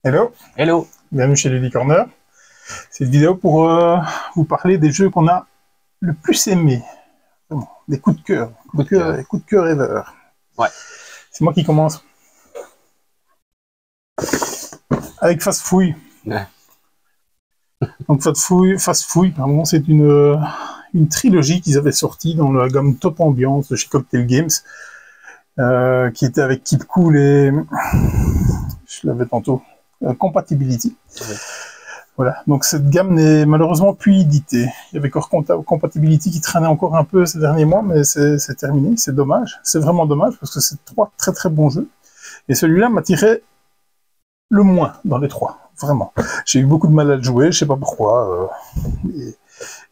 Hello, Hello. bienvenue chez Lady Corner. Cette vidéo pour vous parler des jeux qu'on a le plus aimés. Vraiment, des coups de cœur. Coups de cœur ever. Ouais. C'est moi qui commence. Avec Fast Fouille. Ouais. Donc Fast Fouille, pardon, c'est une trilogie qu'ils avaient sortie dans la gamme Top Ambiance de chez Cocktail Games. Qui était avec Keep Cool et... Je l'avais tantôt. Compatibility. Ouais. Voilà, donc cette gamme n'est malheureusement plus éditée. Il y avait encore Compatibility qui traînait encore un peu ces derniers mois, mais c'est terminé, c'est dommage. C'est vraiment dommage parce que c'est trois très très bons jeux. Et celui-là m'attirait le moins dans les trois, vraiment. J'ai eu beaucoup de mal à le jouer, je sais pas pourquoi.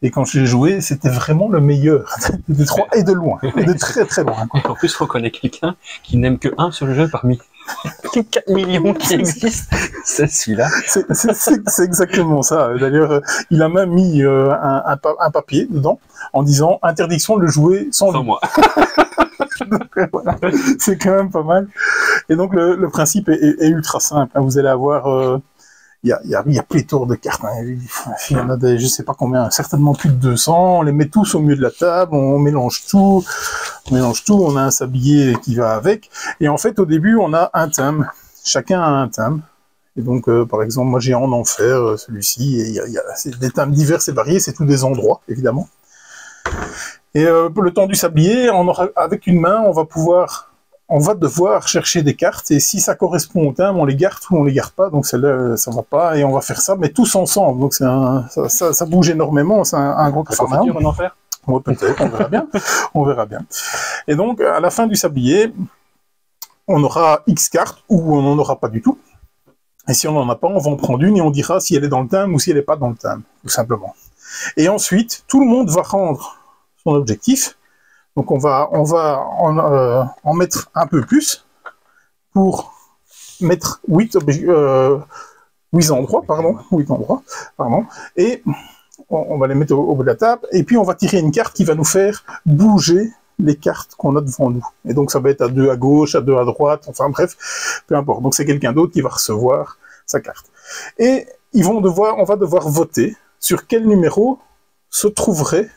Et quand je l'ai joué, c'était vraiment le meilleur des trois, et de loin, et de très très loin. En plus, je reconnais quelqu'un qui n'aime que un seul jeu parmi les 4 millions qui existent. C'est celui-là. C'est exactement ça. D'ailleurs, il a même mis un papier dedans en disant interdiction de le jouer sans moi. Donc, voilà, c'est quand même pas mal. Et donc le principe est ultra simple. Vous allez avoir il y a pléthore de cartes. Il y en a des, je sais pas combien, certainement plus de 200. On les met tous au milieu de la table, on mélange tout. On a un sablier qui va avec. Et en fait, au début, on a un thème. Chacun a un thème. Et donc, par exemple, moi j'ai en enfer celui-ci. Et il y a des thèmes divers et variés. C'est tous des endroits, évidemment. Et pour le temps du sablier, avec une main, on va devoir chercher des cartes, et si ça correspond au thème, on les garde ou on les garde pas, donc celle-là, ça va pas, et on va faire ça, mais tous ensemble, donc ça bouge énormément, c'est un gros performance. En enfer. Ouais, peut-être, on verra bien. Et donc, à la fin du sablier, on aura X cartes, ou on n'en aura pas du tout, et si on n'en a pas, on va en prendre une, et on dira si elle est dans le thème, ou si elle n'est pas dans le thème, tout simplement. Et ensuite, tout le monde va rendre son objectif. Donc on va en mettre un peu plus pour mettre 8 endroits, et on va les mettre au bout de la table, et puis on va tirer une carte qui va nous faire bouger les cartes qu'on a devant nous. Et donc ça va être à 2 à gauche, à 2 à droite, enfin bref, peu importe. Donc c'est quelqu'un d'autre qui va recevoir sa carte. Et on va devoir voter sur quel numéro se trouverait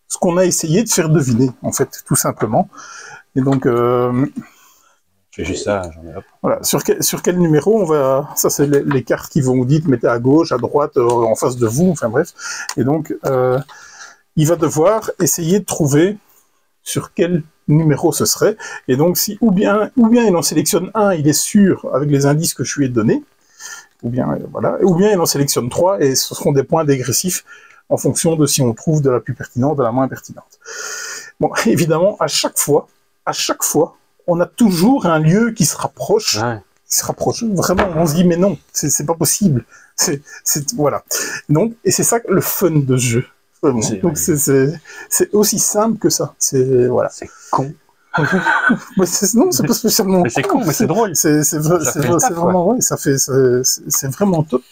ce qu'on a essayé de faire deviner, en fait, tout simplement. Et donc... je fais juste ça, j'en ai hop. Voilà, sur quel numéro on va... Ça, c'est les cartes qui vont vous dire, mettez à gauche, à droite, en face de vous, enfin bref. Et donc, il va devoir essayer de trouver sur quel numéro ce serait. Et donc, si ou bien il en sélectionne un, il est sûr, avec les indices que je lui ai donnés, ou bien il en sélectionne 3, et ce seront des points dégressifs en fonction de si on trouve de la plus pertinente, de la moins pertinente. Bon, évidemment, à chaque fois, on a toujours un lieu qui se rapproche. Ouais. Vraiment, on se dit, mais non, c'est pas possible. Voilà. Donc, et c'est ça le fun de ce jeu. Donc, c'est aussi simple que ça. Voilà. C'est con. Non, c'est pas spécialement mais c'est con, mais c'est drôle. C'est vraiment, ouais, c'est vraiment top.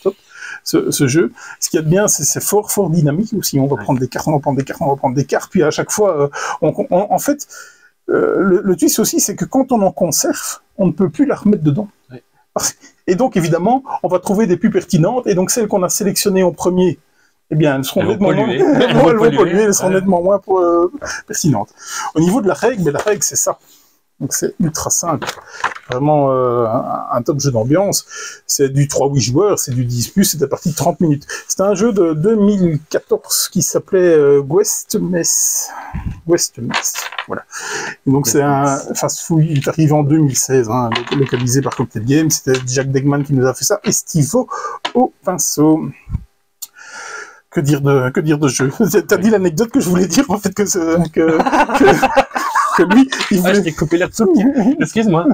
Ce jeu. Ce qu'il y a de bien, c'est fort dynamique aussi. On va prendre des cartes, puis à chaque fois, en fait, le twist aussi, c'est que quand on en conserve, on ne peut plus la remettre dedans. Ouais. Et donc, évidemment, on va trouver des plus pertinentes, et donc celles qu'on a sélectionnées en premier, eh bien, elles seront nettement moins pertinentes. Au niveau de la règle, c'est ça. Donc c'est ultra simple, vraiment un top jeu d'ambiance. C'est du 3-8 joueurs, c'est du 10+, c'est des parties de 30 minutes. C'est un jeu de 2014 qui s'appelait Westmest, voilà. Et donc c'est un Fast Fouille, il est arrivé en 2016, localisé par Cocktail Games. C'était Jack Degman qui nous a fait ça, et Stivo au pinceau. Que dire de jeu? T'as dit l'anecdote que je voulais dire, en fait, que lui, il voulait... je t'ai coupé l'air dessous. Excuse-moi.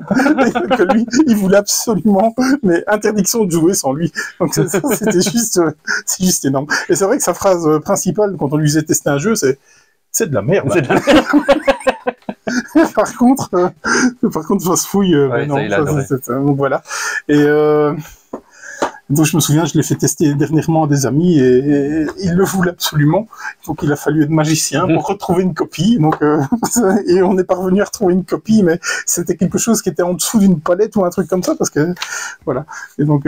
Que lui, il voulait absolument, mais interdiction de jouer sans lui. Donc c'était juste énorme. Et c'est vrai que sa phrase principale, quand on lui faisait tester un jeu, c'est de la merde. C'est de la merde. Par contre, Fast Fouille, ouais, non. Donc voilà. Et Donc je me souviens, je l'ai fait tester dernièrement à des amis et ils le voulaient absolument. Donc il a fallu être magicien pour retrouver une copie. Donc et on est parvenu à retrouver une copie, mais c'était quelque chose qui était en dessous d'une palette ou un truc comme ça parce que voilà. Et donc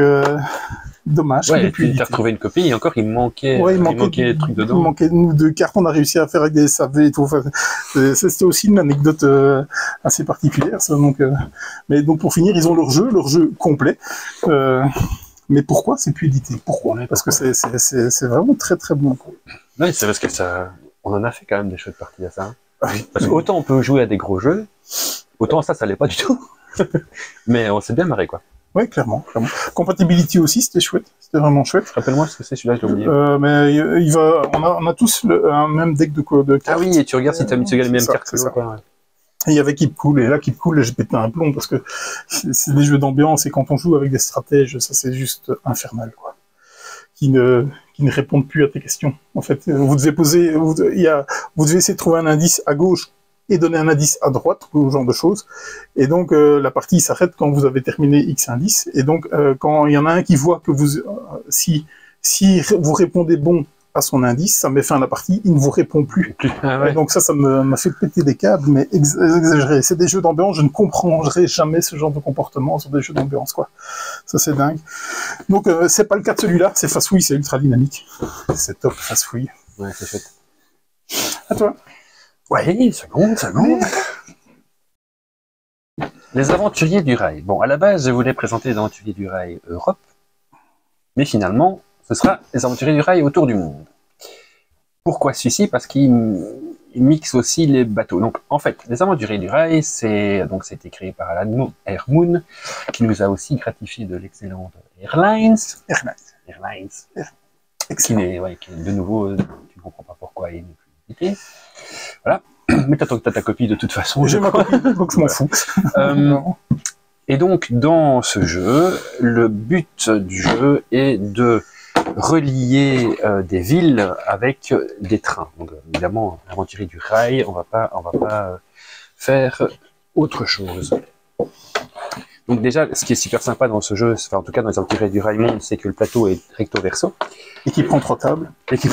dommage. Ouais, tu as retrouvé une copie et encore il manquait des trucs dedans. Il manquait une ou deux cartes. On a réussi à faire avec des SAV et tout. Enfin, c'était aussi une anecdote assez particulière. Ça, donc, mais donc pour finir, ils ont leur jeu complet. Mais pourquoi c'est plus édité? Pourquoi? Parce que c'est vraiment très très bon. Oui, c'est parce que ça, on en a fait quand même des chouettes parties à ça. Oui. Parce que autant on peut jouer à des gros jeux, autant ça l'est pas du tout. Mais on s'est bien marré, quoi. Oui, clairement. Compatibility aussi, c'était chouette. C'était vraiment chouette. Rappelle-moi ce que c'est, celui-là, je l'ai oublié. Mais on a tous un même deck de cartes. Ah oui, et tu regardes si tu as mis les mêmes cartes que ça. Ouais. Et il y avait Keep Cool, et là, Keep Cool, j'ai pété un plomb, parce que c'est des jeux d'ambiance, et quand on joue avec des stratèges, ça c'est juste infernal, quoi. Qui ne répondent plus à tes questions. En fait, vous devez essayer de trouver un indice à gauche, et donner un indice à droite, ou ce genre de choses. Et donc, la partie s'arrête quand vous avez terminé X indices, et donc, quand il y en a un qui voit que si vous répondez bon à son indice, ça met fin à la partie, il ne vous répond plus. Ah ouais. Et donc ça m'a fait péter des câbles, mais exagéré. C'est des jeux d'ambiance, je ne comprendrai jamais ce genre de comportement sur des jeux d'ambiance, quoi. Ça, c'est dingue. Donc, c'est pas le cas de celui-là, c'est Fast-Fouille, c'est ultra dynamique. C'est top, Fast-Fouille. Ouais, c'est chouette. À toi. Ouais, seconde. Les Aventuriers du Rail. Bon, à la base, je voulais présenter les Aventuriers du Rail Europe, mais finalement, ce sera les Aventuriers du Rail autour du monde. Pourquoi celui-ci? Parce qu'il mixe aussi les bateaux. Donc, en fait, les Aventuriers du Rail, c'est été créé par Alan Moon, qui nous a aussi gratifié de l'excellente Airlines. Qui de nouveau, tu ne comprends pas pourquoi il n'est plus édité. Voilà. Mais t'as ta copie de toute façon. J'ai ma copie, donc je m'en fous. Et donc, dans ce jeu, le but du jeu est de relier des villes avec des trains. Donc, évidemment, l'Aventurier du Rail, on va pas faire autre chose. Donc déjà, ce qui est super sympa dans ce jeu, en tout cas dans les Aventuriers du Rail Monde, c'est que le plateau est recto verso. Et qui prend 3 tables. Et qui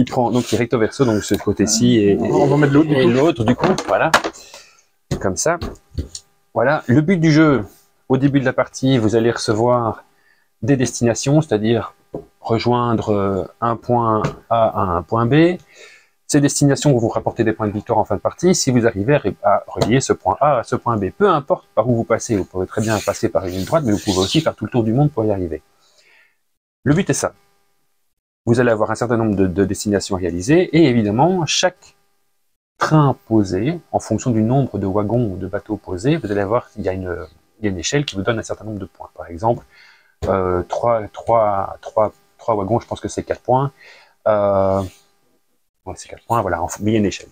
prend, donc il est recto verso, donc ce côté-ci et on va mettre l'autre du coup, voilà. Comme ça. Voilà. Le but du jeu, au début de la partie, vous allez recevoir des destinations, c'est-à-dire rejoindre un point A à un point B. Ces destinations vont vous rapporter des points de victoire en fin de partie si vous arrivez à relier ce point A à ce point B. Peu importe par où vous passez, vous pouvez très bien passer par une ligne droite, mais vous pouvez aussi faire tout le tour du monde pour y arriver. Le but est ça. Vous allez avoir un certain nombre de destinations réalisées, et évidemment, chaque train posé, en fonction du nombre de wagons ou de bateaux posés, vous allez voir qu'il y a une échelle qui vous donne un certain nombre de points. Par exemple, 3 wagons, je pense que c'est 4 points. C'est 4 points, voilà, mais il y a une échelle.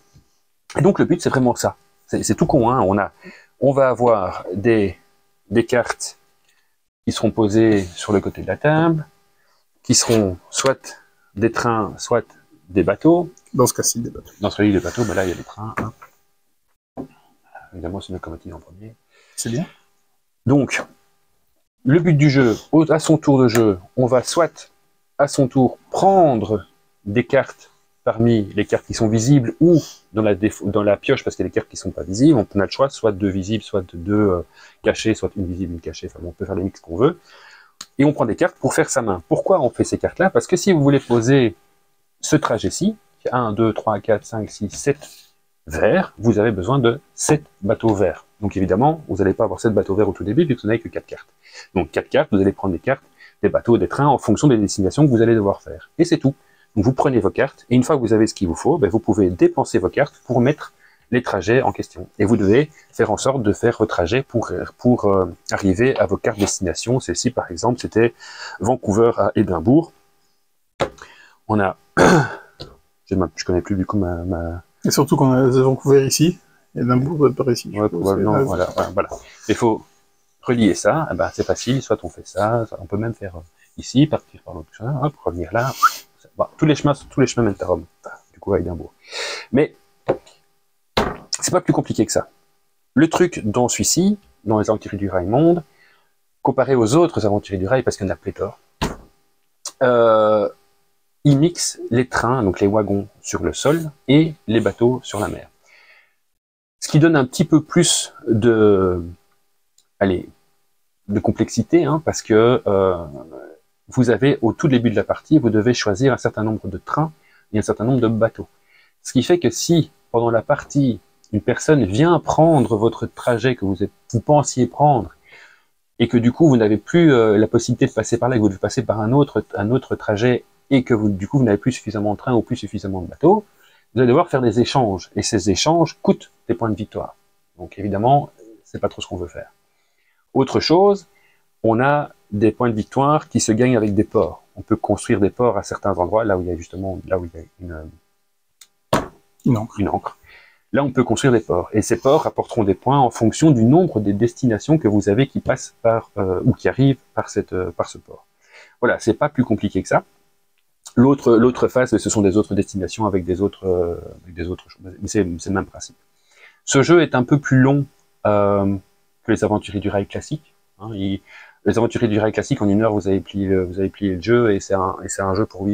Et donc le but, c'est vraiment ça. C'est tout con, hein. On va avoir des cartes qui seront posées sur le côté de la table, qui seront soit des trains, soit des bateaux. Dans ce cas-ci, des bateaux. Dans ce cas-ci, des bateaux, ben là, il y a des trains. Hein. Évidemment, c'est une locomotive en premier. C'est bien. Donc, le but du jeu, à son tour de jeu, on va soit, à son tour, prendre des cartes parmi les cartes qui sont visibles ou dans la pioche, parce qu'il y a des cartes qui ne sont pas visibles. On a le choix, soit 2 visibles, soit 2 cachées, soit une visible, une cachée. Enfin, on peut faire les mix qu'on veut. Et on prend des cartes pour faire sa main. Pourquoi on fait ces cartes-là? Parce que si vous voulez poser ce trajet-ci, 1, 2, 3, 4, 5, 6, 7 verts, vous avez besoin de 7 bateaux verts. Donc évidemment, vous n'allez pas avoir 7 bateaux verts au tout début, puisque vous n'avez que 4 cartes. Donc 4 cartes, vous allez prendre des cartes, des bateaux, des trains, en fonction des destinations que vous allez devoir faire. Et c'est tout. Donc vous prenez vos cartes, et une fois que vous avez ce qu'il vous faut, ben vous pouvez dépenser vos cartes pour mettre les trajets en question. Et vous devez faire en sorte de faire vos trajets pour arriver à vos cartes destination. Celle-ci, par exemple, c'était Vancouver à Édimbourg. On a... je connais plus du coup ma... Et surtout qu'on a Vancouver ici, Édimbourg doit être par ici. Ouais, probablement, voilà. Il faut relier ça, eh ben, c'est facile, soit on fait ça, on peut même faire ici, partir par l'autre chemin, hop, revenir là. Bon, tous les chemins mènent à Rome, du coup à Édimbourg. Mais c'est pas plus compliqué que ça. Le truc dans celui-ci, dans les Aventuriers du Rail Monde, comparé aux autres aventuriers du rail, parce qu'il y en a pléthore, ils mixent les trains, donc les wagons sur le sol, et les bateaux sur la mer. Ce qui donne un petit peu plus de complexité, hein, parce que vous avez, au tout début de la partie, vous devez choisir un certain nombre de trains et un certain nombre de bateaux. Ce qui fait que si, pendant la partie, une personne vient prendre votre trajet que vous pensiez prendre, et que du coup, vous n'avez plus la possibilité de passer par là, que vous devez passer par un autre trajet, et que du coup, vous n'avez plus suffisamment de trains ou plus suffisamment de bateaux, vous allez devoir faire des échanges. Et ces échanges coûtent des points de victoire. Donc évidemment, c'est pas trop ce qu'on veut faire. Autre chose, on a des points de victoire qui se gagnent avec des ports. On peut construire des ports à certains endroits, là où il y a justement, une ancre. Là, on peut construire des ports. Et ces ports apporteront des points en fonction du nombre des destinations que vous avez qui passent par, ou qui arrivent par ce port. Voilà, c'est pas plus compliqué que ça. L'autre phase, ce sont des autres destinations avec des autres choses. Mais c'est le même principe. Ce jeu est un peu plus long que les aventuriers du rail classiques. Hein. Les aventuriers du rail classique, en 1 heure, vous avez plié le jeu, et c'est un jeu pour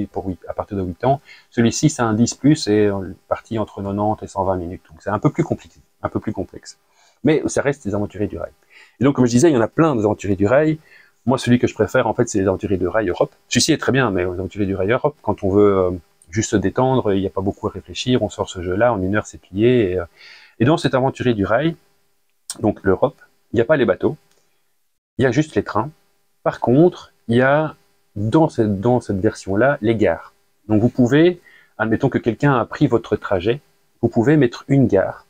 à partir de 8 ans. Celui-ci, c'est un 10+, et parti entre 90 et 120 minutes. Donc c'est un peu plus compliqué, un peu plus complexe. Mais ça reste des aventuriers du rail. Et donc, comme je disais, il y en a plein des aventuriers du rail. Moi, celui que je préfère, en fait, c'est les aventuriers du rail Europe. Celui-ci est très bien, mais les aventuriers du rail Europe, quand on veut juste se détendre, il n'y a pas beaucoup à réfléchir, on sort ce jeu-là, en 1 heure, c'est plié. Et dans cet aventurier du rail, donc l'Europe, il n'y a pas les bateaux, il y a juste les trains. Par contre, il y a dans cette version-là les gares. Donc vous pouvez, admettons que quelqu'un a pris votre trajet, vous pouvez mettre une gare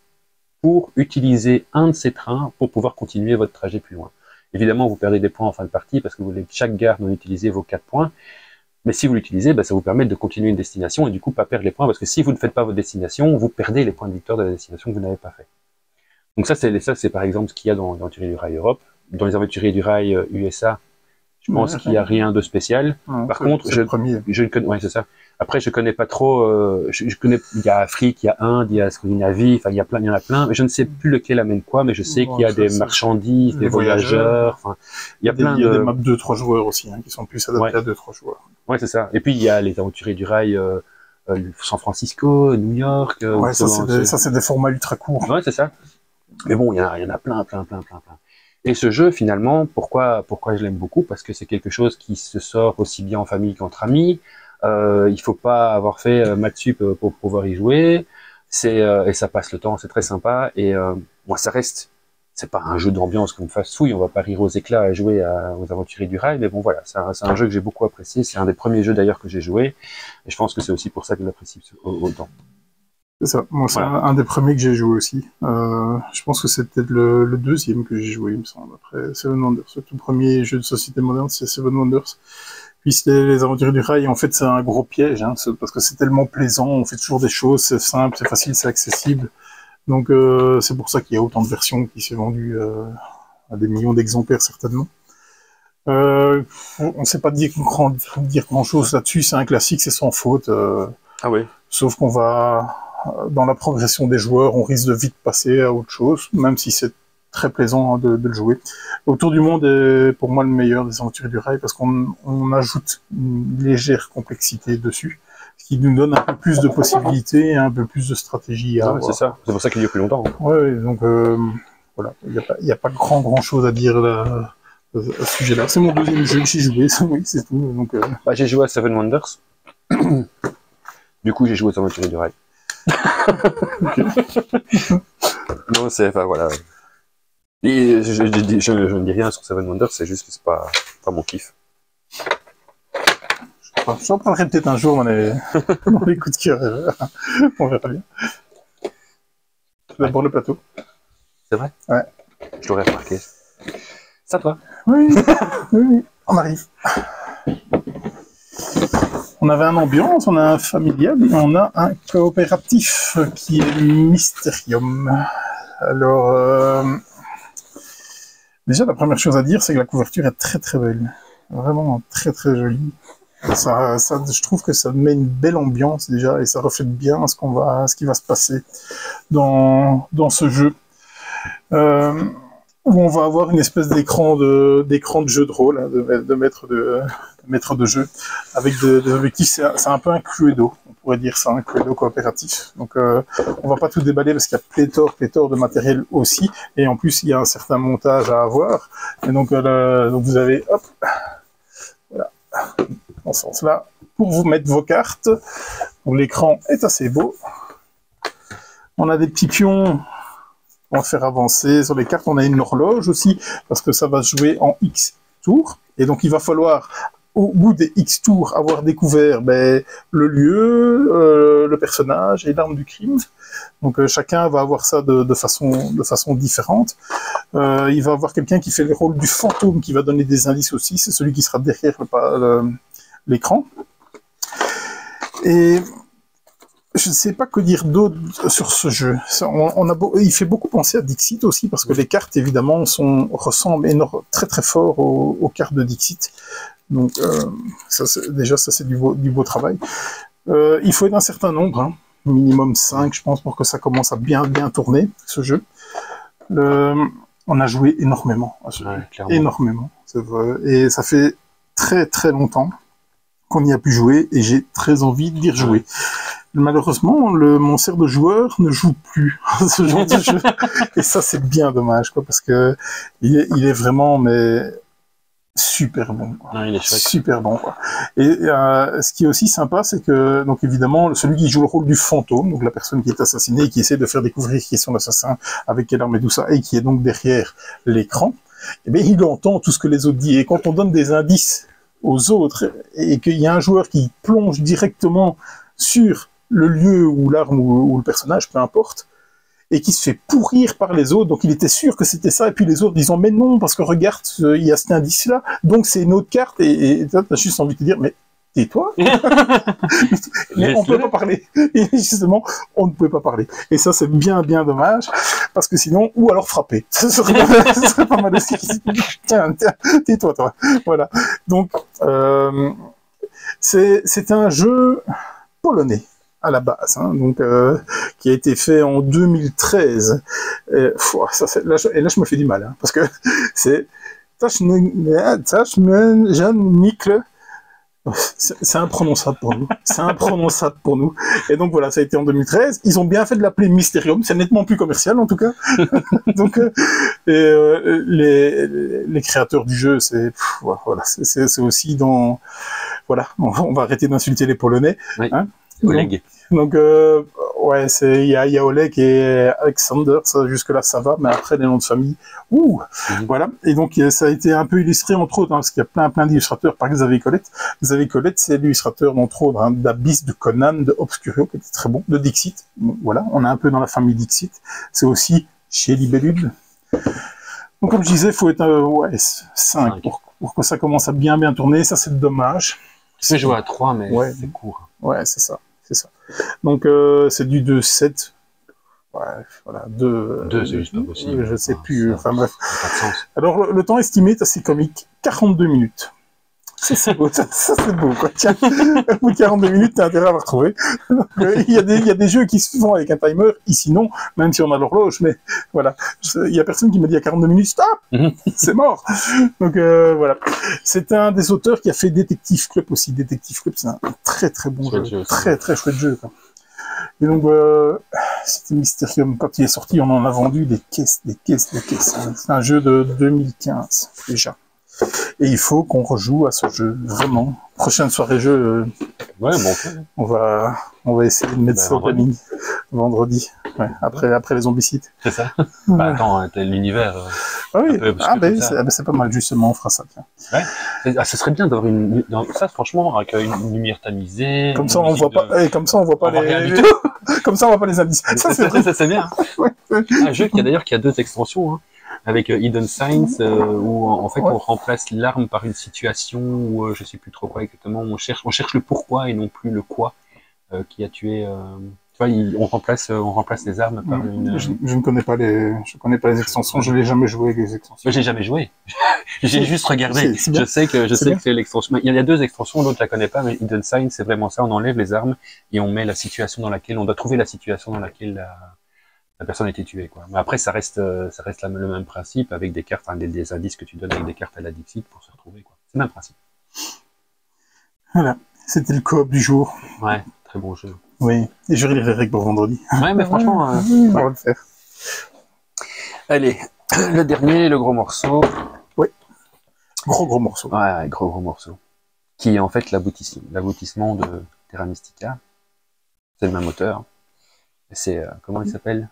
pour utiliser un de ces trains pour pouvoir continuer votre trajet plus loin. Évidemment, vous perdez des points en fin de partie parce que vous voulez chaque gare non utiliser vos 4 points. Mais si vous l'utilisez, ça vous permet de continuer une destination et du coup pas perdre les points, parce que si vous ne faites pas votre destination, vous perdez les points de victoire de la destination que vous n'avez pas fait. Donc ça, c'est par exemple ce qu'il y a dans les aventuriers du rail Europe. Dans les aventuriers du rail USA, je pense qu'il n'y a rien de spécial. Non, par contre, je connais, ouais, c'est ça. Après, je connais pas trop, je connais, il y a Afrique, il y a Inde, il y a Scandinavie, enfin, il y en a plein, mais je ne sais plus lequel amène quoi, mais je sais qu'il y a des marchandises, des voyageurs, enfin, il y a plein de... Il y a des maps 2-3 joueurs aussi, hein, qui sont plus adaptés à 2-3 joueurs. Ouais, c'est ça. Et puis, il y a les aventuriers du rail, San Francisco, New York. Ouais, ça, c'est des formats ultra courts. Ouais, c'est ça. Mais bon, il y en a plein. Et ce jeu, finalement, pourquoi je l'aime beaucoup? Parce que c'est quelque chose qui se sort aussi bien en famille qu'entre amis. Il faut pas avoir fait maths sup pour pouvoir y jouer. Et ça passe le temps, c'est très sympa. Et moi, ça reste, c'est pas un jeu d'ambiance comme Fast-Fouille, on va pas rire aux éclats et jouer aux aventuriers du rail. Mais bon, voilà, c'est un jeu que j'ai beaucoup apprécié. C'est un des premiers jeux d'ailleurs que j'ai joué. Et je pense que c'est aussi pour ça que je l'apprécie autant. C'est ça. Moi, c'est un des premiers que j'ai joué aussi. Je pense que c'est peut-être le deuxième que j'ai joué, il me semble. Après Seven Wonders. Le tout premier jeu de société moderne, c'est Seven Wonders. Puis les aventuriers du rail, en fait, c'est un gros piège, hein, parce que c'est tellement plaisant, on fait toujours des choses, c'est simple, c'est facile, c'est accessible. Donc, c'est pour ça qu'il y a autant de versions qui s'est vendues à des millions d'exemplaires, certainement. On ne sait pas dire grand-chose là-dessus, c'est un classique, c'est sans faute. Ah oui. Sauf qu'on va... Dans la progression des joueurs, on risque de vite passer à autre chose, même si c'est très plaisant de le jouer. Autour du monde est pour moi le meilleur des aventuriers du rail, parce qu'on ajoute une légère complexité dessus, ce qui nous donne un peu plus de possibilités et un peu plus de stratégie à avoir. C'est ça, c'est pour ça qu'il dure plus longtemps. Hein. Ouais, donc voilà, il n'y a pas grand chose à dire là, à ce sujet-là. C'est mon deuxième jeu que j'ai joué, oui, c'est tout. Donc, j'ai joué à Seven Wonders. Du coup, j'ai joué aux aventuriers du rail. Non, c'est, enfin voilà. Et je ne dis rien sur Seven Wonders, c'est juste que c'est pas mon kiff. J'en parlerai peut-être un jour dans les coups de cœur. On verra bien. D'abord le plateau. C'est vrai? Ouais. Je l'aurais remarqué. Ça toi? Oui, oui, on arrive. On avait un ambiance, on a un familial et on a un coopératif qui est Mysterium. Alors, déjà la première chose à dire, c'est que la couverture est très très belle. Vraiment très très jolie. Ça, je trouve que ça met une belle ambiance déjà et ça reflète bien ce qui va se passer dans ce jeu. où on va avoir une espèce d'écran de jeu de rôle, hein, de maître de jeu, avec des objectifs. C'est un peu un Cluedo, on pourrait dire ça, un Cluedo coopératif. Donc on va pas tout déballer parce qu'il y a pléthore de matériel aussi, et en plus il y a un certain montage à avoir. Et donc vous avez, hop, voilà, dans ce sens-là, pour vous mettre vos cartes. L'écran est assez beau. On a des petits pions. On va faire avancer sur les cartes. On a une horloge aussi, parce que ça va se jouer en X tours. Et donc, il va falloir, au bout des X tours, avoir découvert le lieu, le personnage et l'arme du crime. Donc, chacun va avoir ça de façon différente. Il va avoir quelqu'un qui fait le rôle du fantôme, qui va donner des indices aussi. C'est celui qui sera derrière l'écran. Et je ne sais pas que dire d'autre sur ce jeu. Il fait beaucoup penser à Dixit aussi, parce que les cartes, évidemment, ressemblent très très fort aux cartes de Dixit. Donc, ça c'est du beau travail. Il faut être un certain nombre, hein, minimum 5, je pense, pour que ça commence à bien tourner, ce jeu. On a joué énormément à ce jeu. Énormément. C'est vrai. Et ça fait très très longtemps qu'on y a pu jouer, et j'ai très envie d'y rejouer. Malheureusement, mon cerf de joueur ne joue plus à ce genre de jeu. Et ça, c'est bien dommage, quoi, parce que il est vraiment, super bon, quoi. Non, il est chouette. Super bon, quoi. Et ce qui est aussi sympa, c'est que, donc évidemment, celui qui joue le rôle du fantôme, donc la personne qui est assassinée et qui essaie de faire découvrir qui est son assassin, avec quelle arme et tout ça, et qui est donc derrière l'écran, eh bien, il entend tout ce que les autres disent. Et quand on donne des indices aux autres, et qu'il y a un joueur qui plonge directement sur le lieu ou l'arme ou le personnage, peu importe, et qui se fait pourrir par les autres, donc il était sûr que c'était ça, et puis les autres disant mais non, parce que regarde, il y a cet indice-là, donc c'est une autre carte, et tu as juste envie de te dire, mais tais-toi. Mais on ne peut pas parler. Et justement, on ne peut pas parler. Et ça, c'est bien dommage, parce que sinon, ou alors frapper. Ce serait pas mal aussi. Tiens, tais-toi, toi. Voilà. Donc, c'est un jeu polonais à la base, hein, donc qui a été fait en 2013. Et là, je me fais du mal, hein, parce que c'est Tachmenikle. C'est imprononçable pour nous. C'est imprononçable pour nous. Et donc voilà, ça a été en 2013. Ils ont bien fait de l'appeler Mysterium. C'est nettement plus commercial en tout cas. Donc les créateurs du jeu, voilà, c'est aussi dans voilà. On va arrêter d'insulter les Polonais. Oui. Hein. Oleg. Donc ouais, il y a Oleg et Alexander, ça, jusque-là ça va, mais après les noms de famille, voilà. Et donc ça a été un peu illustré entre autres, hein, parce qu'il y a plein d'illustrateurs, par exemple Xavier Colette. Xavier Colette, c'est l'illustrateur d'entre autres, hein, d'Abyss, de Conan, de Obscurio, qui était très bon, de Dixit. Donc, voilà, on est un peu dans la famille Dixit. C'est aussi chez Libellule. Donc comme je disais, il faut être 5 pour que ça commence à bien tourner. Ça, c'est dommage. Tu peux jouer à 3, mais c'est court. Ouais, c'est ça. Donc c'est du 2-7. Ouais, voilà, 2, c'est juste pas possible. Je sais plus, enfin bref. Ça n'a pas de sens. Alors le temps estimé est assez comique, 42 minutes. C'est beau, ça c'est beau, quoi. Tiens, au bout de 42 minutes, t'as intérêt à la retrouver. Il y a des jeux qui se font avec un timer, ici non, même si on a l'horloge, mais voilà. Il y a personne qui me dit à 42 minutes, stop! C'est mort! Donc voilà. C'est un des auteurs qui a fait Detective Club aussi. Detective Club, c'est un très très bon jeu. Très très chouette jeu, quoi. Et donc, c'était Mysterium. Quand il est sorti, on en a vendu des caisses. C'est un jeu de 2015, déjà. Et il faut qu'on rejoue à ce jeu, vraiment. Prochaine soirée jeu, ouais, bon. on va essayer de mettre ça au planning. Vendredi. Ouais, après les zombicides. C'est ça. Attends, t'as l'univers. Ah oui, c'est pas mal, justement, on fera ça. Tiens. Ouais. Ça serait bien d'avoir ça, franchement, avec une lumière tamisée. Comme ça, on voit pas, comme ça, on voit pas les. Comme ça, on voit pas les indices. Ça, c'est bien. Un jeu qui a 2 extensions, hein, avec Hidden Signs, où en fait on remplace l'arme par une situation où je sais plus trop quoi exactement. On cherche le pourquoi et non plus le quoi qui a tué. Tu vois, on remplace les armes par une. Je ne connais pas les extensions. Je n'ai jamais joué avec les extensions. J'ai jamais joué. J'ai juste regardé. Je sais que c'est l'extension. Il y a 2 extensions, l'autre je la connais pas, mais Hidden Sign, c'est vraiment ça. On enlève les armes et on met la situation dans laquelle on doit trouver la situation dans laquelle la personne a été tuée, quoi. Mais après, ça reste le même principe avec des cartes, enfin, des indices que tu donnes avec des cartes à la Dixit pour se retrouver, quoi. C'est le même principe. Voilà, c'était le coop du jour. Ouais, très bon jeu. Oui, et je lirai les règles pour vendredi. Ouais, mais franchement, on va le faire. Allez, le dernier, le gros morceau. Oui, gros morceau. Ouais, gros morceau. Qui est en fait l'aboutissement de Terra Mystica. C'est le même auteur. C'est, comment il s'appelle?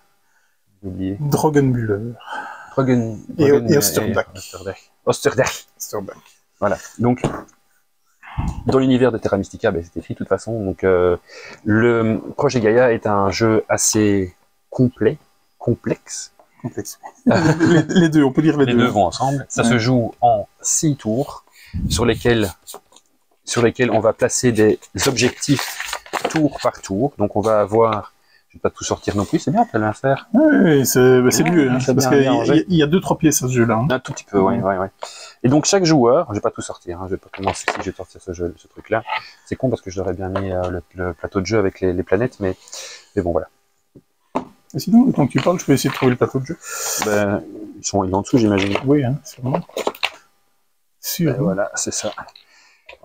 J'ai oublié. Drogenmüller. Et Osterdag. Osterdag. Voilà. Donc, dans l'univers de Terra Mystica, ben, c'est écrit de toute façon. Donc, le projet Gaïa est un jeu assez complexe. Les deux, on peut dire les deux. Les deux vont ensemble. Ça se joue en 6 tours, sur lesquels on va placer des objectifs tour par tour. Donc, on va avoir... Je vais pas tout sortir non plus, c'est bien, tu vas faire. Oui, c'est mieux, hein, parce qu'il y a 2-3 pièces à ce jeu-là. Hein. Un tout petit peu, oui. Et donc chaque joueur, je vais pas tout sortir, hein, je vais pas commencer si je vais sortir ce truc-là. C'est con parce que j'aurais bien mis le plateau de jeu avec les planètes, mais bon voilà. Et sinon, le temps que tu parles, je vais essayer de trouver le plateau de jeu. Ben, il est en dessous, j'imagine. Oui, hein, sûrement. Voilà, c'est ça.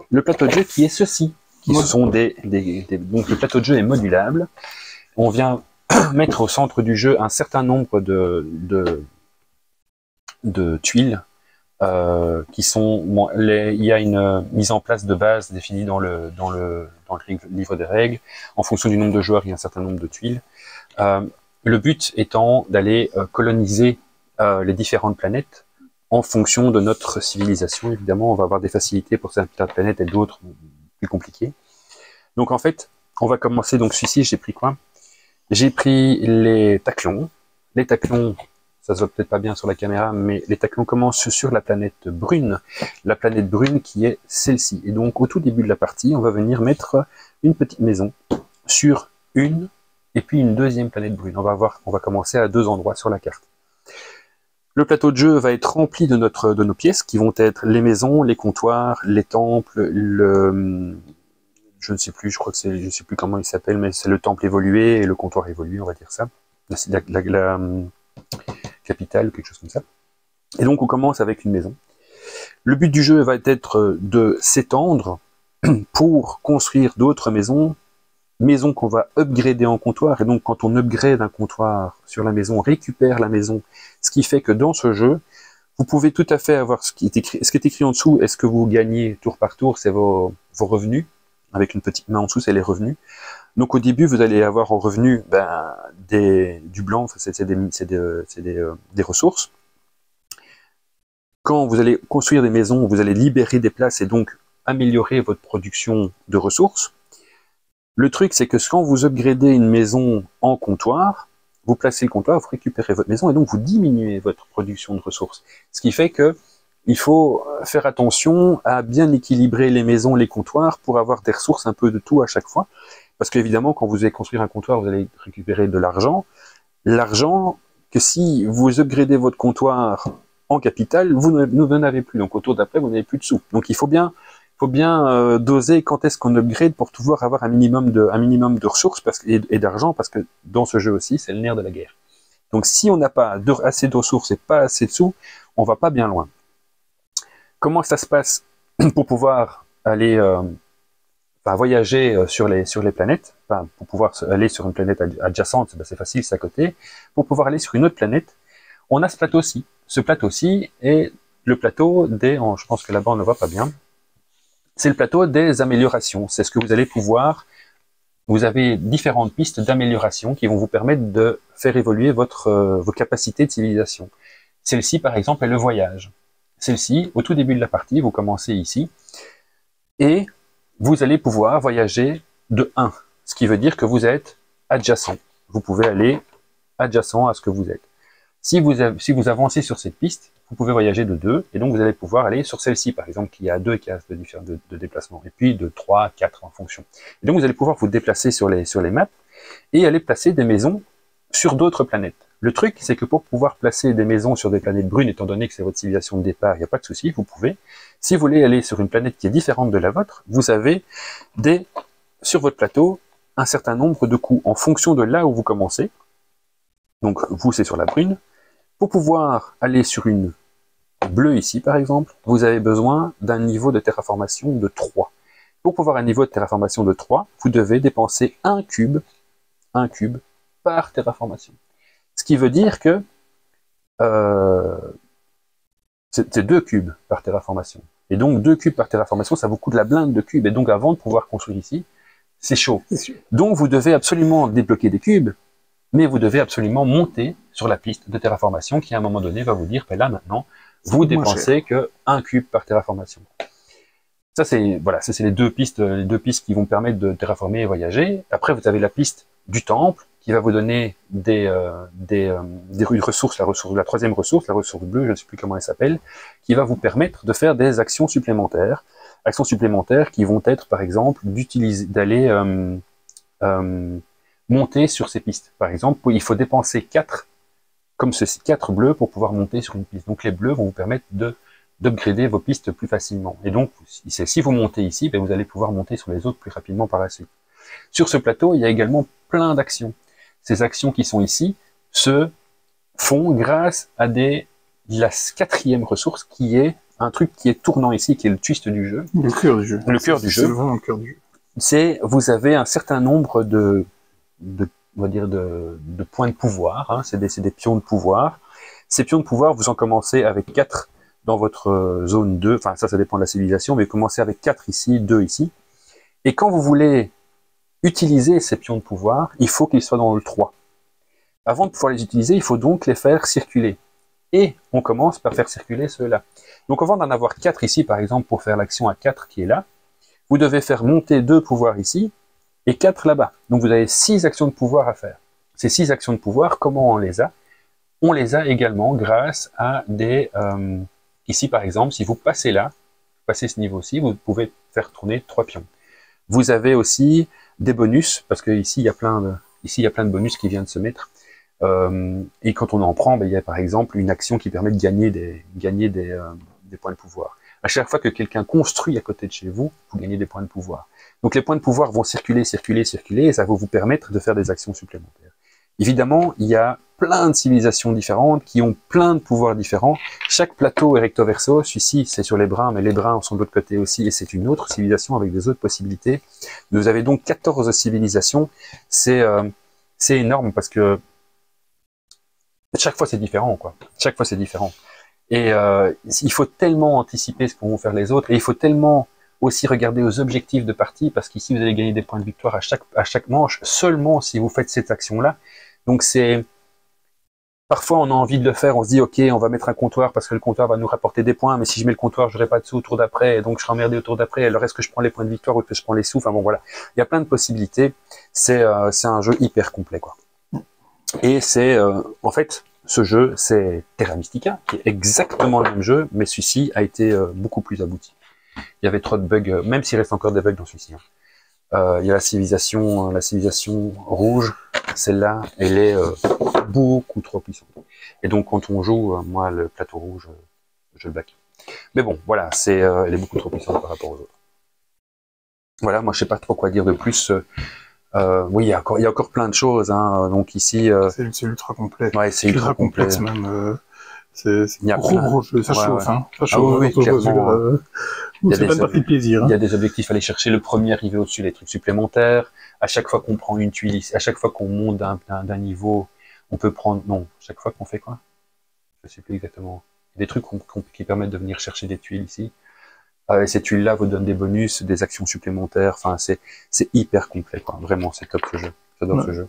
Le plateau de jeu qui est ceci, qui sont donc le plateau de jeu est modulable. On vient mettre au centre du jeu un certain nombre de tuiles qui sont... il y a une mise en place de base définie dans le livre des règles. En fonction du nombre de joueurs, il y a un certain nombre de tuiles. Le but étant d'aller coloniser les différentes planètes en fonction de notre civilisation. Évidemment, on va avoir des facilités pour certaines planètes et d'autres plus compliquées. Donc en fait, on va commencer. Donc celui-ci, j'ai pris quoi? J'ai pris les tachlons. Les tachlons, ça se voit peut-être pas bien sur la caméra, mais les tachlons commencent sur la planète brune. La planète brune qui est celle-ci. Et donc, au tout début de la partie, on va venir mettre une petite maison sur une, et puis une deuxième planète brune. On va commencer à 2 endroits sur la carte. Le plateau de jeu va être rempli de nos pièces, qui vont être les maisons, les comptoirs, les temples, je ne sais plus, je ne sais plus comment il s'appelle, mais c'est le temple évolué et le comptoir évolué, on va dire ça. La capitale, quelque chose comme ça. Et donc, on commence avec une maison. Le but du jeu va être de s'étendre pour construire d'autres maisons qu'on va upgrader en comptoir. Et donc, quand on upgrade un comptoir sur la maison, on récupère la maison. Ce qui fait que dans ce jeu, vous pouvez tout à fait avoir ce qui est écrit en dessous. Est-ce que vous gagnez tour par tour? C'est vos revenus. Avec une petite main en dessous, c'est les revenus. Donc au début, vous allez avoir en revenu du blanc, c'est des ressources. Quand vous allez construire des maisons, vous allez libérer des places et donc améliorer votre production de ressources. Le truc, c'est que quand vous upgradez une maison en comptoir, vous placez le comptoir, vous récupérez votre maison et donc vous diminuez votre production de ressources. Ce qui fait que il faut faire attention à bien équilibrer les maisons, les comptoirs, pour avoir des ressources un peu de tout à chaque fois. Parce qu'évidemment, quand vous allez construire un comptoir, vous allez récupérer de l'argent. L'argent que si vous upgradez votre comptoir en capital, vous n'en avez plus. Donc au tour d'après, vous n'avez plus de sous. Donc il faut bien doser quand est-ce qu'on upgrade pour pouvoir avoir un minimum de ressources et d'argent, parce que dans ce jeu aussi, c'est le nerf de la guerre. Donc si on n'a pas assez de ressources et pas assez de sous, on va pas bien loin. Comment ça se passe pour pouvoir aller voyager sur les planètes, pour pouvoir aller sur une planète adjacente, c'est facile, c'est à côté. Pour pouvoir aller sur une autre planète, on a ce plateau-ci. Ce plateau-ci est le plateau je pense que là-bas on ne voit pas bien, c'est le plateau des améliorations. C'est ce que vous allez pouvoir, vous avez différentes pistes d'amélioration qui vont vous permettre de faire évoluer vos capacités de civilisation. Celle-ci, par exemple, est le voyage. Celle-ci, au tout début de la partie, vous commencez ici, et vous allez pouvoir voyager de 1, ce qui veut dire que vous êtes adjacent. Vous pouvez aller adjacent à ce que vous êtes. Si vous avancez sur cette piste, vous pouvez voyager de 2, et donc vous allez pouvoir aller sur celle-ci, par exemple, qui a 2 cases de déplacement, et puis de 3, 4 en fonction. Et donc vous allez pouvoir vous déplacer sur les maps, et aller placer des maisons sur d'autres planètes. Le truc, c'est que pour pouvoir placer des maisons sur des planètes brunes, étant donné que c'est votre civilisation de départ, il n'y a pas de souci, vous pouvez. Si vous voulez aller sur une planète qui est différente de la vôtre, vous avez sur votre plateau un certain nombre de coups en fonction de là où vous commencez. Donc vous, c'est sur la brune. Pour pouvoir aller sur une bleue ici, par exemple, vous avez besoin d'un niveau de terraformation de 3. Pour pouvoir un niveau de terraformation de 3, vous devez dépenser un cube par terraformation. Ce qui veut dire que c'est 2 cubes par terraformation. Et donc 2 cubes par terraformation, ça vous coûte la blinde de cubes. Et donc avant de pouvoir construire ici, c'est chaud. Donc vous devez absolument débloquer des cubes, mais vous devez absolument monter sur la piste de terraformation qui à un moment donné va vous dire, ben là maintenant, vous dépensez que 1 cube par terraformation. Ça c'est voilà, ça c'est les deux pistes qui vont permettre de terraformer et voyager. Après vous avez la piste du temple qui va vous donner des ressources, la troisième ressource, la ressource bleue, je ne sais plus comment elle s'appelle, qui va vous permettre de faire des actions supplémentaires qui vont être par exemple d'aller monter sur ces pistes. Par exemple, il faut dépenser 4 comme ceci, 4 bleus pour pouvoir monter sur une piste. Donc les bleus vont vous permettre d'upgrader vos pistes plus facilement. Et donc, si vous montez ici, ben vous allez pouvoir monter sur les autres plus rapidement par la suite. Sur ce plateau, il y a également plein d'actions. Ces actions qui sont ici se font grâce à la quatrième ressource qui est un truc qui est tournant ici, qui est le twist du jeu. Le cœur du jeu. Le cœur du jeu. C'est vraiment le cœur du jeu. C'est, vous avez un certain nombre on va dire de points de pouvoir, hein, c'est des pions de pouvoir. Ces pions de pouvoir, vous en commencez avec 4 dans votre zone 2, enfin ça dépend de la civilisation, mais vous commencez avec 4 ici, 2 ici. Et quand vous voulez utiliser ces pions de pouvoir, il faut qu'ils soient dans le 3. Avant de pouvoir les utiliser, il faut donc les faire circuler. Et on commence par faire circuler ceux-là. Donc avant d'en avoir 4 ici, par exemple, pour faire l'action à 4 qui est là, vous devez faire monter 2 pouvoirs ici, et 4 là-bas. Donc vous avez 6 actions de pouvoir à faire. Ces 6 actions de pouvoir, comment on les a? On les a également grâce à des... ici par exemple, si vous passez là, passez ce niveau-ci, vous pouvez faire tourner 3 pions. Vous avez aussi des bonus, parce que ici il y a plein de bonus qui viennent de se mettre. Et quand on en prend, ben, il y a par exemple une action qui permet de gagner des points de pouvoir. À chaque fois que quelqu'un construit à côté de chez vous, vous gagnez des points de pouvoir. Donc les points de pouvoir vont circuler, et ça va vous permettre de faire des actions supplémentaires. Évidemment, il y a plein de civilisations différentes qui ont plein de pouvoirs différents. Chaque plateau est recto verso. Celui-ci, c'est sur les brins, mais les brins sont de l'autre côté aussi, et c'est une autre civilisation avec des autres possibilités. Vous avez donc 14 civilisations. C'est énorme parce que chaque fois c'est différent, quoi. Chaque fois c'est différent. Et il faut tellement anticiper ce que vont faire les autres, et il faut tellement aussi regarder aux objectifs de partie, parce qu'ici vous allez gagner des points de victoire à chaque manche, seulement si vous faites cette action-là. Donc c'est... Parfois on a envie de le faire, on se dit ok, on va mettre un comptoir parce que le comptoir va nous rapporter des points, mais si je mets le comptoir, je n'aurai pas de sous au tour d'après, et donc je serai emmerdé au tour d'après, alors est-ce que je prends les points de victoire ou est-ce que je prends les sous? Enfin bon voilà, il y a plein de possibilités, c'est un jeu hyper complet, quoi. Et c'est en fait... Ce jeu, c'est Terra Mystica, qui est exactement le même jeu, mais celui-ci a été beaucoup plus abouti. Il y avait trop de bugs, même s'il reste encore des bugs dans celui-ci. Hein. Il y a la civilisation rouge, celle-là, elle est beaucoup trop puissante. Et donc, quand on joue, moi, le plateau rouge, je le back. Mais bon, voilà, elle est beaucoup trop puissante par rapport aux autres. Voilà, moi, je sais pas trop quoi dire de plus. Oui, il y a encore plein de choses, hein. Donc ici, c'est ultra complet. Ouais, c'est ultra complexe même. C'est gros jeu, ça chauffe, hein. Ça Ah chauffe. oui, clairement. C'est pas une partie de plaisir. Il y a des objectifs à aller chercher. Le premier arrivé au-dessus, les trucs supplémentaires. À chaque fois qu'on prend une tuile, à chaque fois qu'on monte d'un niveau, on peut prendre. Non, chaque fois qu'on fait quoi? Je sais plus exactement. Il y a des trucs qui permettent de venir chercher des tuiles ici. Et ces tuiles-là vous donnent des bonus, des actions supplémentaires. Enfin, c'est hyper complet, quoi. Vraiment, c'est top ce jeu. J'adore ce jeu.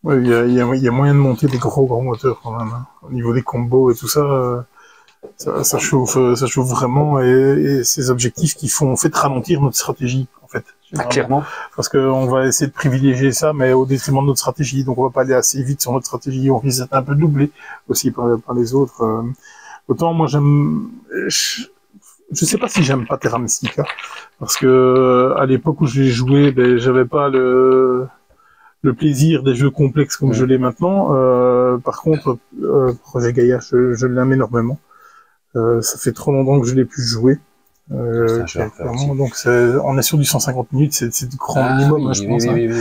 Ouais, il y a moyen de monter des gros moteurs quand même. Hein. Au niveau des combos et tout ça, ça chauffe vraiment. Et ces objectifs qui font en fait ralentir notre stratégie, en fait. Clairement. Parce qu'on va essayer de privilégier ça, mais au détriment de notre stratégie. Donc on va pas aller assez vite sur notre stratégie. On risque d'être un peu doublé aussi par les autres. Autant moi je sais pas si j'aime pas Terra Mystica, parce que à l'époque où je l'ai joué, ben j'avais pas le plaisir des jeux complexes comme je l'ai maintenant. Par contre, Projet Gaïa, je l'aime énormément. Ça fait trop longtemps que je l'ai pu jouer. Clairement, donc on est sur du 150 minutes, c'est du grand minimum, oui, je pense. Oui.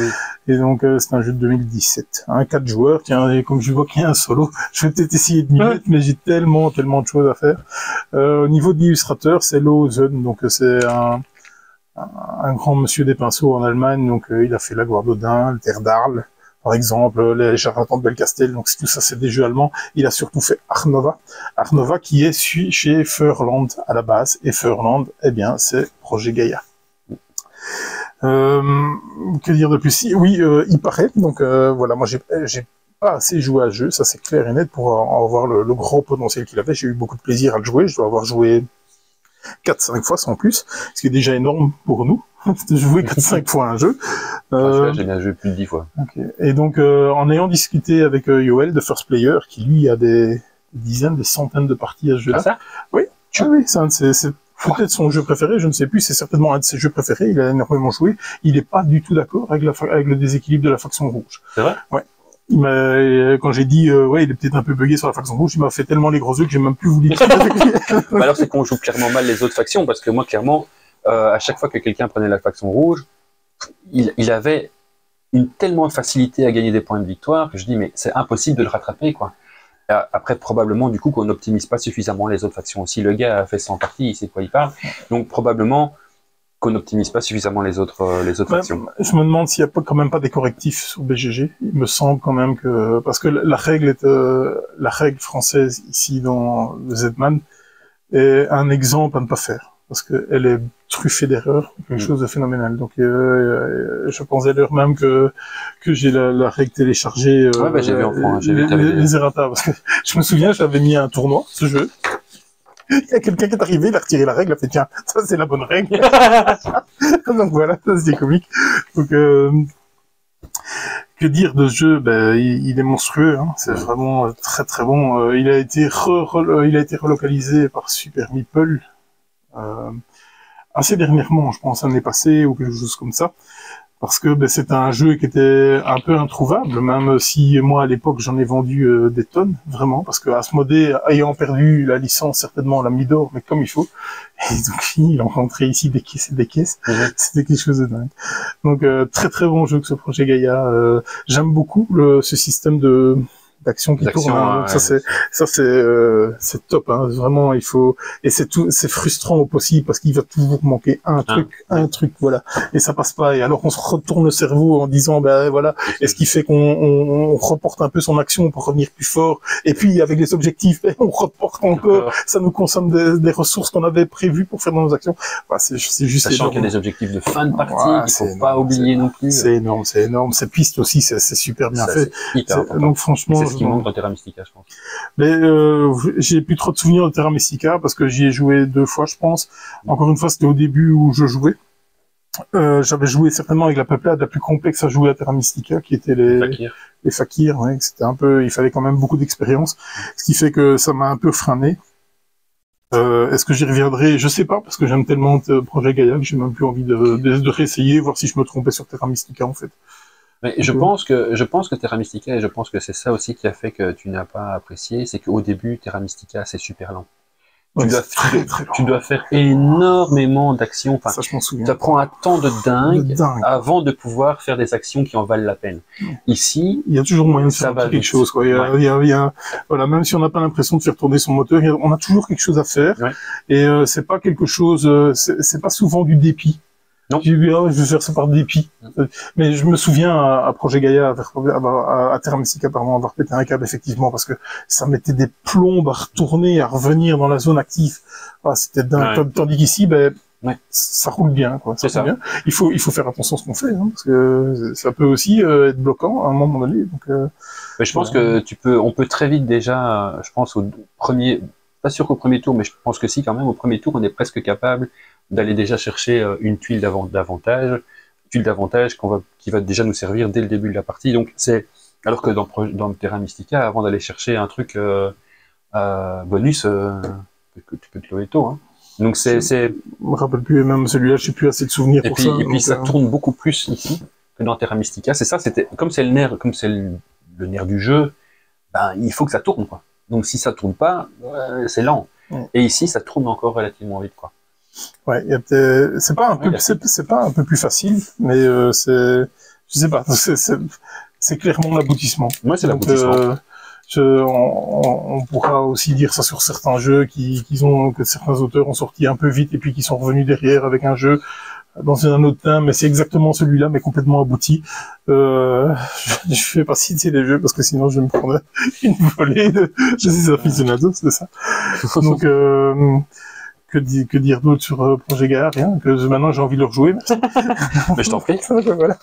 Et donc c'est un jeu de 2017. 4 joueurs, tiens, et comme je vois qu'il y a un solo, je vais peut-être essayer de m'y mettre, mais j'ai tellement de choses à faire. Au niveau de l'illustrateur, c'est Lozen, donc c'est un grand monsieur des pinceaux en Allemagne, donc il a fait La Gloire d'Odin, le Terre d'Arles, par exemple, les charlatans de Belcastel, donc tout ça c'est des jeux allemands. Il a surtout fait Arnova qui est chez Furland à la base, et Furland, eh bien, c'est Projet Gaïa. Que dire de plus? Oui, il paraît, donc voilà, moi j'ai pas assez joué à ce jeu, ça c'est clair et net, pour en voir le gros potentiel qu'il avait. J'ai eu beaucoup de plaisir à le jouer, je dois avoir joué 4-5 fois sans plus, ce qui est déjà énorme pour nous, de jouer 4-5 fois un jeu. J'ai bien joué plus de 10 fois. Okay. Et donc, en ayant discuté avec Yoel de First Player, qui lui a des dizaines, des centaines de parties à ce jeu-là. Ah ça? Oui, oui, c'est peut-être son jeu préféré, je ne sais plus, c'est certainement un de ses jeux préférés, il a énormément joué, il n'est pas du tout d'accord avec le déséquilibre de la faction rouge. C'est vrai? Ouais. Quand j'ai dit ouais, il est peut-être un peu bugué sur la faction rouge, il m'a fait tellement les gros yeux que j'ai même plus voulu dire avec lui. Alors c'est qu'on joue clairement mal les autres factions, parce que moi clairement, à chaque fois que quelqu'un prenait la faction rouge, il avait une tellement facilité à gagner des points de victoire que je dis mais c'est impossible de le rattraper quoi. Après probablement du coup qu'on n'optimise pas suffisamment les autres factions aussi. Le gars a fait 100 parties, il sait de quoi il parle, donc probablement qu'on n'optimise pas suffisamment les autres factions. Je me demande s'il n'y a quand même pas des correctifs sur BGG. Il me semble quand même que parce que la règle française ici dans le Z-Man est un exemple à ne pas faire parce qu'elle est truffée d'erreurs, quelque chose de phénoménal. Donc je pense d'ailleurs même que j'ai la règle téléchargée. J'ai vu enfin, les errata parce que je me souviens j'avais mis un tournoi ce jeu. Il y a quelqu'un qui est arrivé, il a retiré la règle, il a fait tiens, ça c'est la bonne règle. Donc voilà, ça c'était comique. Donc que dire de ce jeu? Il est monstrueux, hein. C'est vraiment très très bon. Il a été relocalisé par Super Meeple assez dernièrement, je pense l'année passée ou quelque chose comme ça. Parce que c'est un jeu qui était un peu introuvable, même si moi à l'époque j'en ai vendu des tonnes, vraiment, parce que Asmodée, ayant perdu la licence, certainement l'a mis d'or, mais comme il faut, et donc il a rencontré ici des caisses et des caisses, c'était quelque chose de dingue. Donc très très bon jeu que ce projet Gaïa. J'aime beaucoup ce système d'action qui tourne. Hein. Ouais. Ça c'est top. Hein. Vraiment, il faut et c'est frustrant au possible parce qu'il va toujours manquer un truc, voilà. Et ça passe pas. Et alors on se retourne le cerveau en disant voilà. Et ce qui fait qu'on reporte un peu son action pour revenir plus fort. Et puis avec les objectifs, on reporte encore. Ça nous consomme des ressources qu'on avait prévues pour faire dans nos actions. Bah, c'est juste. Sachant qu'il y a des objectifs de fin de partie qu'il faut pas oublier non plus. C'est énorme. Ces pistes aussi, c'est super bien fait. Donc franchement. C'est ce qui manque dans Terra Mystica, je pense. Mais j'ai plus trop de souvenirs de Terra Mystica parce que j'y ai joué 2 fois, je pense. Encore une fois, c'était au début où je jouais. J'avais joué certainement avec la peuplade la plus complexe à jouer à Terra Mystica, qui était les fakirs. Ouais, c'était un peu, il fallait quand même beaucoup d'expérience, ce qui fait que ça m'a un peu freiné. Est-ce que j'y reviendrai? Je sais pas, parce que j'aime tellement Projet Gaïa que j'ai même plus envie de réessayer, voir si je me trompais sur Terra Mystica en fait. Mais je pense que Terra Mystica, et je pense que c'est ça aussi qui a fait que tu n'as pas apprécié, c'est qu'au début, Terra Mystica, c'est super lent. Tu dois faire énormément d'actions. Enfin, ça, je m'en souviens. Ça prend un temps de dingue avant de pouvoir faire des actions qui en valent la peine. Ici, il y a toujours moyen de faire quelque chose, quoi. Voilà, même si on n'a pas l'impression de faire tourner son moteur, on a toujours quelque chose à faire. Ouais. Et c'est pas quelque chose, c'est pas souvent du dépit. Non. J'ai dit, je vais faire ça par dépit. Mais je me souviens à Projet Gaïa, à Terra Mystica, pardon, avoir pété un câble, effectivement, parce que ça mettait des plombes à retourner, à revenir dans la zone active. Ah, c'était dingue. Ouais. Tandis qu'ici, ça roule bien, quoi. Ça roule bien. Il faut faire attention à ce qu'on fait, hein, parce que ça peut aussi être bloquant à un moment donné. Donc, mais je pense que on peut très vite déjà, je pense au premier, pas sûr qu'au premier tour, mais je pense que si quand même, au premier tour, on est presque capable d'aller déjà chercher une tuile d'avantage, qui va déjà nous servir dès le début de la partie. Donc c'est alors que dans Terra Mystica, avant d'aller chercher un truc bonus, que tu peux te lever tôt. Hein. Donc c'est. Je me rappelle plus, même celui-là, je sais plus assez de souvenirs pour ça. Et puis ça tourne beaucoup plus ici que dans Terra Mystica. C'est ça, c'était comme c'est le nerf du jeu, il faut que ça tourne quoi. Donc si ça tourne pas, c'est lent. Ouais. Et ici, ça tourne encore relativement vite quoi. Ouais, c'est pas un peu, Ouais, c'est pas un peu plus facile, mais je sais pas, c'est clairement l'aboutissement. Moi, c'est Donc, l'aboutissement. on pourra aussi dire ça sur certains jeux que certains auteurs ont sorti un peu vite et puis qui sont revenus derrière avec un jeu dans un autre thème, mais c'est exactement celui-là, mais complètement abouti. Je vais pas citer les jeux parce que sinon je vais me prendre une volée de ces aficionados, c'est ça. Donc, que dire d'autre sur Projet Gaia? Rien, que maintenant j'ai envie de le rejouer. Mais je t'en prie. Voilà.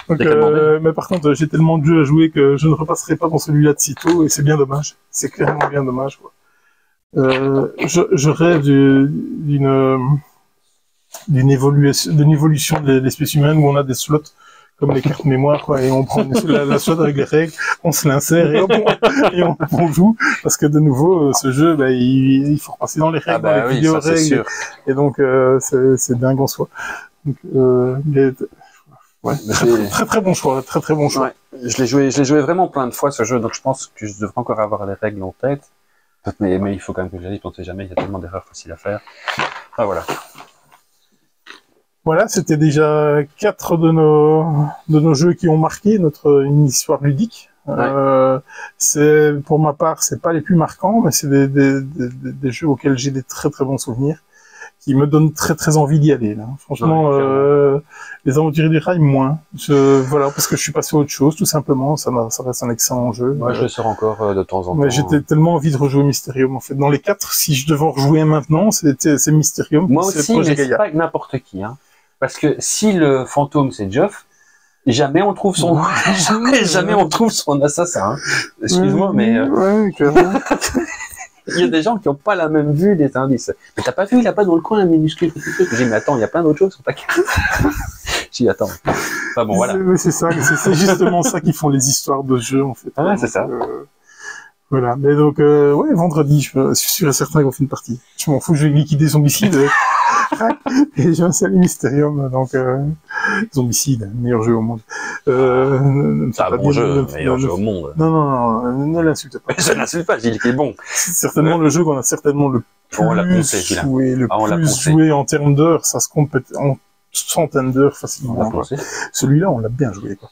Donc, T'as qu'à demander. mais par contre, j'ai tellement de jeux à jouer que je ne repasserai pas dans celui-là de sitôt, et c'est bien dommage. C'est clairement bien dommage, quoi. Je rêve d'une évolution de l'espèce humaine où on a des slots comme les cartes mémoire, quoi, et on prend la slot avec les règles, on se l'insère et on joue, parce que de nouveau, ce jeu, bah, il faut repasser dans les règles, dans les vidéos ça, c'est règles, sûr. et donc c'est dingue en soi. Donc, mais, ouais, très très bon choix, très très bon choix. Ouais. Je l'ai joué vraiment plein de fois ce jeu, donc je pense que je devrais encore avoir les règles en tête. Mais il faut quand même que j'y arrive, on ne sait jamais, il y a tellement d'erreurs faciles à faire. Ah voilà. Voilà, c'était déjà 4 de nos jeux qui ont marqué une histoire ludique. Ouais. Pour ma part, c'est pas les plus marquants, mais c'est des jeux auxquels j'ai des très très bons souvenirs, qui me donnent très très envie d'y aller. Là. Franchement, les Aventuriers du Rail, moins. Voilà, parce que je suis passé à autre chose, tout simplement. Ça reste un excellent jeu. Moi, je le sors encore de temps en temps. Mais j'étais tellement envie de rejouer Mysterium, en fait. Dans les 4, si je devais en rejouer maintenant, c'est Mysterium. Moi aussi, mais c'est pas n'importe qui, hein. Parce que si le fantôme c'est Geoff, jamais on trouve son, jamais on trouve son assassin. Hein. Excuse-moi, mais ouais, il y a des gens qui n'ont pas la même vue des indices. Mais t'as pas vu là-bas dans le coin un minuscule petit truc. J'ai dit mais attends, il y a plein d'autres choses sur ta carte. J'ai dit attends. Enfin bon voilà. C'est ça, c'est justement ça qui font les histoires de jeux en fait. Ah, c'est ça. Voilà, mais donc ouais, vendredi, je suis sûr et certain qu'on fait une partie. Je m'en fous, je vais liquider Zombicide. Et je m'installe Mysterium, donc Zombicide, meilleur jeu au monde. C'est un bon jeu, meilleur jeu au monde. Non, ne l'insulte pas. Je n'insulte pas, j'ai dit qu'il est bon. C'est certainement le jeu qu'on a certainement le plus joué en termes d'heures, ça se compte en centaines d'heures facilement. Celui-là, on l'a bien joué, quoi.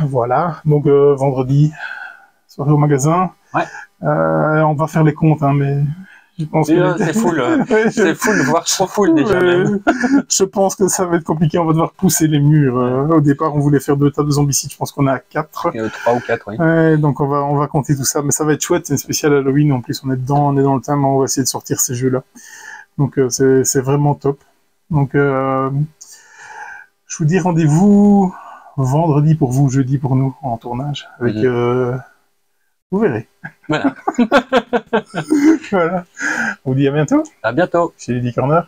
Voilà, donc vendredi, soirée au magasin. Ouais. On va faire les comptes, hein, mais je pense que c'est full, c'est full, voire trop full déjà même. Je pense que ça va être compliqué, on va devoir pousser les murs. Au départ, on voulait faire 2 tables de Zombicide, je pense qu'on est à 4. 3 ou 4, oui. Ouais, donc on va compter tout ça, mais ça va être chouette, c'est une spéciale Halloween, en plus on est dans le thème, on va essayer de sortir ces jeux-là. Donc c'est vraiment top. Donc je vous dis rendez-vous vendredi pour vous, jeudi pour nous, en tournage, avec... vous verrez. Voilà. Voilà. On vous dit à bientôt. À bientôt. Chez Lady Corner.